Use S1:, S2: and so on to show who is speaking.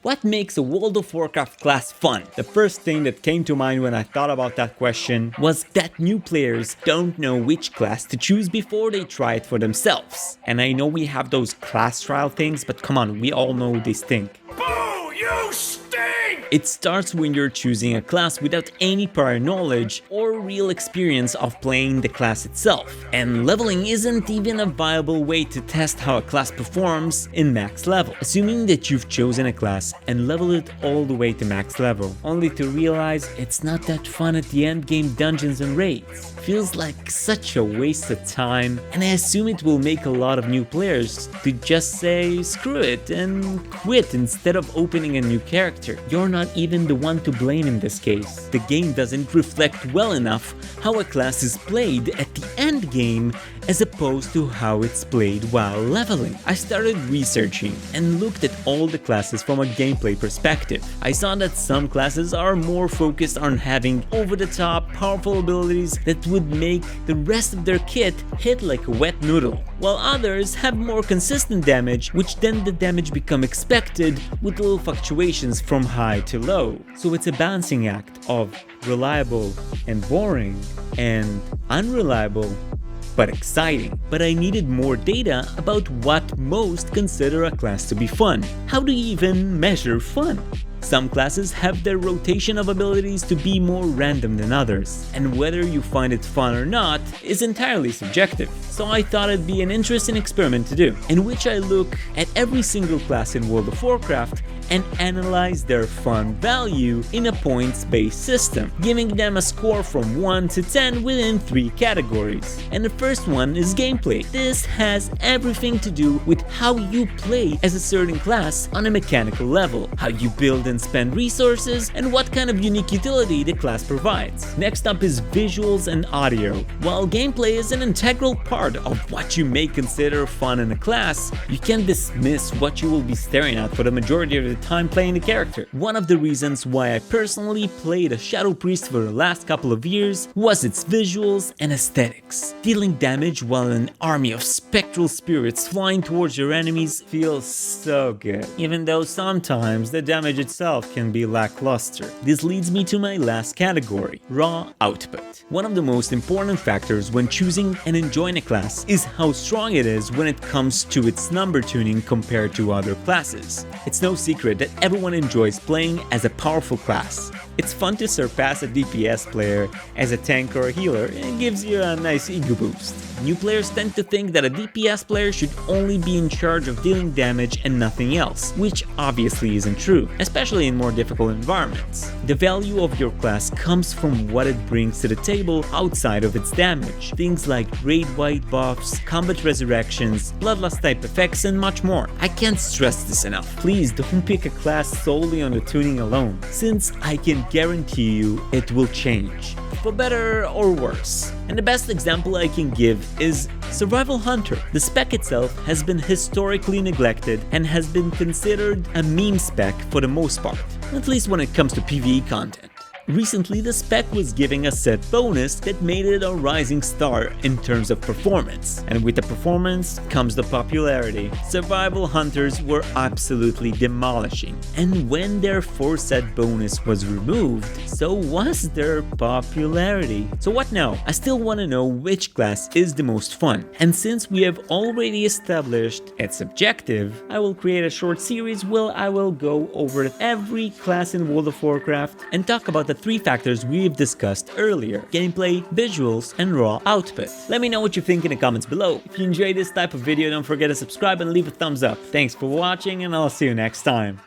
S1: What makes a World of Warcraft class fun? The first thing that came to mind when I thought about that question was that new players don't know which class to choose before they try it for themselves. And I know we have those class trial things, but come on, we all know they stink.
S2: Boo! You stink!
S1: It starts when you're choosing a class without any prior knowledge or real experience of playing the class itself. And leveling isn't even a viable way to test how a class performs in max level. Assuming that you've chosen a class and leveled it all the way to max level, only to realize it's not that fun at the end game dungeons and raids. Feels like such a waste of time, and I assume it will make a lot of new players to just say screw it and quit instead of opening a new character. You're not even the one to blame in this case. The game doesn't reflect well enough how a class is played at the end game as opposed to how it's played while leveling. I started researching and looked at all the classes from a gameplay perspective. I saw that some classes are more focused on having over-the-top powerful abilities that would make the rest of their kit hit like a wet noodle, while others have more consistent damage, which then the damage become expected with little fluctuations from high to low. So it's a balancing act of reliable and boring and unreliable but exciting. But I needed more data about what most consider a class to be fun. How do you even measure fun? Some classes have their rotation of abilities to be more random than others, and whether you find it fun or not is entirely subjective. So I thought it'd be an interesting experiment to do, in which I look at every single class in World of Warcraft and analyze their fun value in a points-based system, giving them a score from 1 to 10 within 3 categories. And the first one is gameplay. This has everything to do with how you play as a certain class on a mechanical level, how you build and spend resources, and what kind of unique utility the class provides. Next up is visuals and audio. While gameplay is an integral part of what you may consider fun in a class, you can't dismiss what you will be staring at for the majority of the time playing the character. One of the reasons why I personally played a Shadow Priest for the last couple of years was its visuals and aesthetics. Dealing damage while an army of spectral spirits flying towards your enemies feels so good, even though sometimes the damage itself can be lackluster. This leads me to my last category, raw output. One of the most important factors when choosing and enjoying a class is how strong it is when it comes to its number tuning compared to other classes. It's no secret that everyone enjoys playing as a powerful class. It's fun to surpass a DPS player as a tank or a healer, and it gives you a nice ego boost. New players tend to think that a DPS player should only be in charge of dealing damage and nothing else, which obviously isn't true, especially in more difficult environments. The value of your class comes from what it brings to the table outside of its damage. Things like raid-wide buffs, combat resurrections, bloodlust type effects, and much more. I can't stress this enough. Please don't pick a class solely on the tuning alone, since I can guarantee you it will change, for better or worse. And the best example I can give is Survival Hunter. The spec itself has been historically neglected and has been considered a meme spec for the most part, at least when it comes to PvE content. Recently, the spec was giving a set bonus that made it a rising star in terms of performance. And with the performance comes the popularity. Survival Hunters were absolutely demolishing. And when their 4-set bonus was removed, so was their popularity. So what now? I still want to know which class is the most fun. And since we have already established it's subjective, I will create a short series where I will go over every class in World of Warcraft and talk about the 3 factors we've discussed earlier: gameplay, visuals, and raw output. Let me know what you think in the comments below. If you enjoyed this type of video, don't forget to subscribe and leave a thumbs up. Thanks for watching, and I'll see you next time.